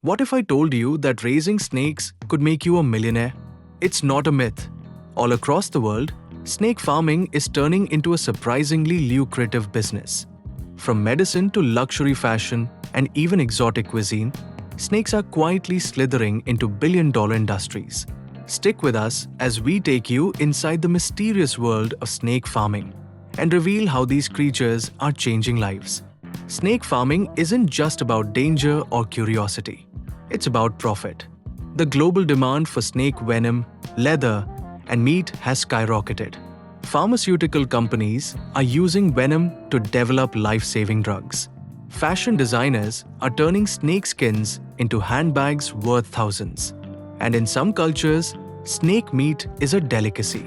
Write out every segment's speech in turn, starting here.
What if I told you that raising snakes could make you a millionaire? It's not a myth. All across the world, snake farming is turning into a surprisingly lucrative business. From medicine to luxury fashion and even exotic cuisine, snakes are quietly slithering into billion-dollar industries. Stick with us as we take you inside the mysterious world of snake farming and reveal how these creatures are changing lives. Snake farming isn't just about danger or curiosity. It's about profit. The global demand for snake venom, leather, and meat has skyrocketed. Pharmaceutical companies are using venom to develop life-saving drugs. Fashion designers are turning snake skins into handbags worth thousands. And in some cultures, snake meat is a delicacy.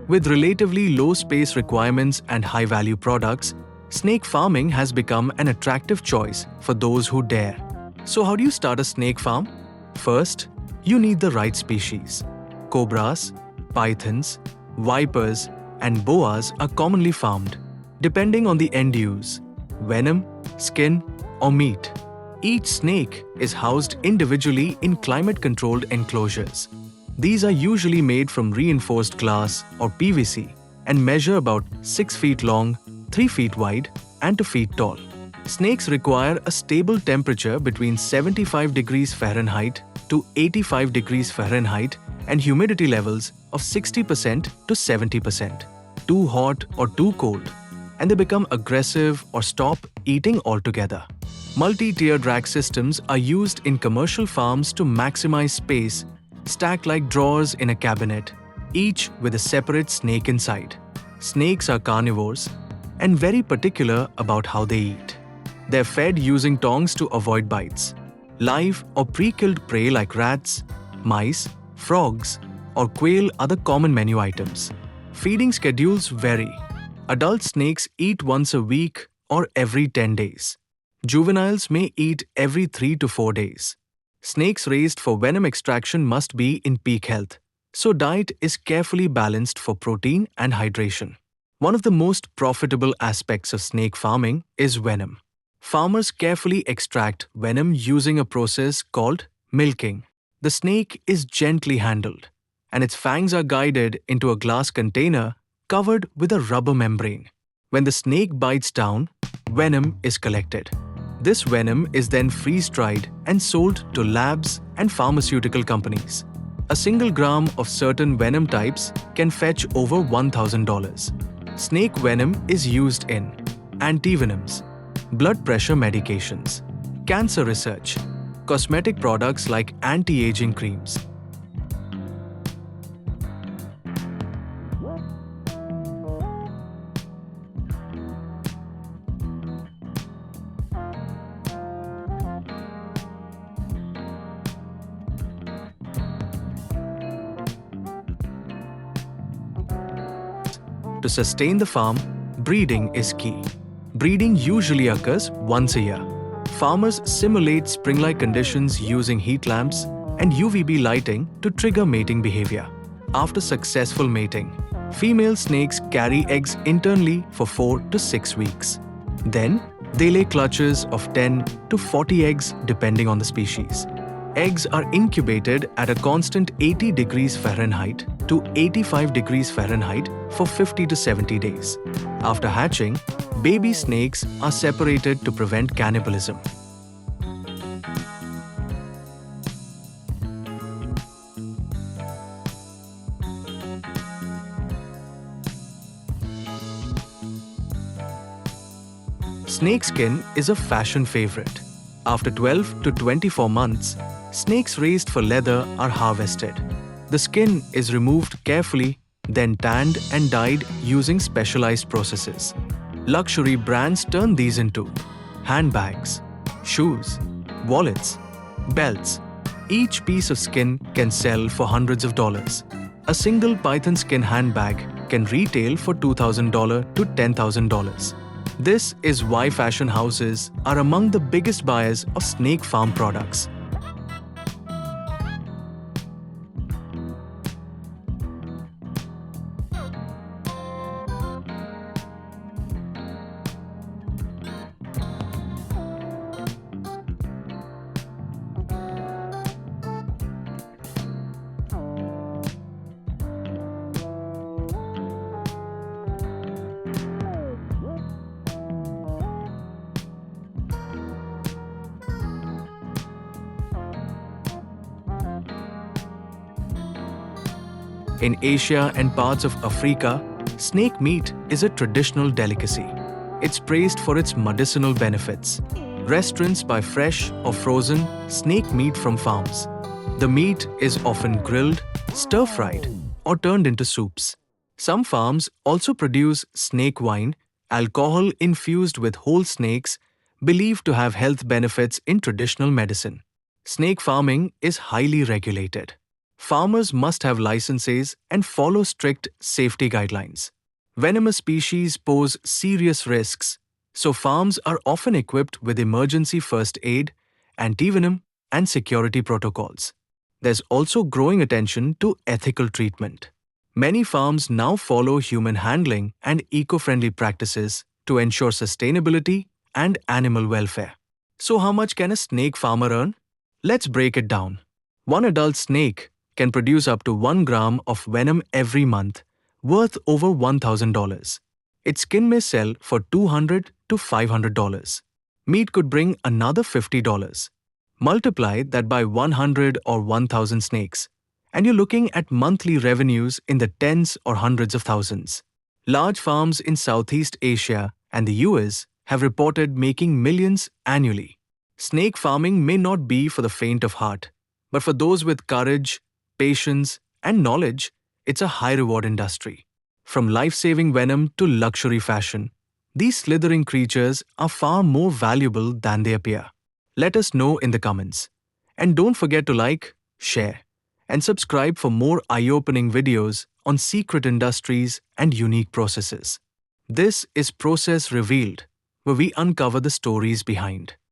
With relatively low space requirements and high-value products, snake farming has become an attractive choice for those who dare. So how do you start a snake farm? First, you need the right species. Cobras, pythons, vipers, and boas are commonly farmed, depending on the end use: venom, skin, or meat. Each snake is housed individually in climate-controlled enclosures. These are usually made from reinforced glass or PVC and measure about 6 feet long, 3 feet wide, and 2 feet tall. Snakes require a stable temperature between 75 degrees Fahrenheit to 85 degrees Fahrenheit and humidity levels of 60% to 70%. Too hot or too cold, and they become aggressive or stop eating altogether. Multi-tiered rack systems are used in commercial farms to maximize space, stacked like drawers in a cabinet, each with a separate snake inside. Snakes are carnivores and very particular about how they eat. They're fed using tongs to avoid bites. Live or pre-killed prey like rats, mice, frogs, or quail are the common menu items. Feeding schedules vary. Adult snakes eat once a week or every 10 days. Juveniles may eat every 3 to 4 days. Snakes raised for venom extraction must be in peak health, so diet is carefully balanced for protein and hydration. One of the most profitable aspects of snake farming is venom. Farmers carefully extract venom using a process called milking. The snake is gently handled, and its fangs are guided into a glass container covered with a rubber membrane. When the snake bites down, venom is collected. This venom is then freeze-dried and sold to labs and pharmaceutical companies. A single gram of certain venom types can fetch over $1,000. Snake venom is used in antivenoms, blood pressure medications, cancer research, cosmetic products like anti-aging creams. To sustain the farm, breeding is key. Breeding usually occurs once a year. Farmers simulate spring-like conditions using heat lamps and UVB lighting to trigger mating behavior. After successful mating, female snakes carry eggs internally for 4 to 6 weeks. Then, they lay clutches of 10 to 40 eggs depending on the species. Eggs are incubated at a constant 80 degrees Fahrenheit to 85 degrees Fahrenheit for 50 to 70 days. After hatching, baby snakes are separated to prevent cannibalism. Snake skin is a fashion favorite. After 12 to 24 months, snakes raised for leather are harvested. The skin is removed carefully, then tanned and dyed using specialized processes. Luxury brands turn these into handbags, shoes, wallets, belts. Each piece of skin can sell for hundreds of dollars. A single python skin handbag can retail for $2,000 to $10,000. This is why fashion houses are among the biggest buyers of snake farm products. In Asia and parts of Africa, snake meat is a traditional delicacy. It's praised for its medicinal benefits. Restaurants buy fresh or frozen snake meat from farms. The meat is often grilled, stir-fried, or turned into soups. Some farms also produce snake wine, alcohol infused with whole snakes, believed to have health benefits in traditional medicine. Snake farming is highly regulated. Farmers must have licenses and follow strict safety guidelines. Venomous species pose serious risks, so farms are often equipped with emergency first aid, antivenom, and security protocols. There's also growing attention to ethical treatment. Many farms now follow human handling and eco-friendly practices to ensure sustainability and animal welfare. So how much can a snake farmer earn? Let's break it down. One adult snake can produce up to 1 gram of venom every month, worth over $1,000. Its skin may sell for $200 to $500. Meat could bring another $50. Multiply that by 100 or 1,000 snakes, and you're looking at monthly revenues in the tens or hundreds of thousands. Large farms in Southeast Asia and the US have reported making millions annually. Snake farming may not be for the faint of heart, but for those with courage, patience, and knowledge, it's a high-reward industry. From life-saving venom to luxury fashion, these slithering creatures are far more valuable than they appear. Let us know in the comments. And don't forget to like, share, and subscribe for more eye-opening videos on secret industries and unique processes. This is Process Revealed, where we uncover the stories behind.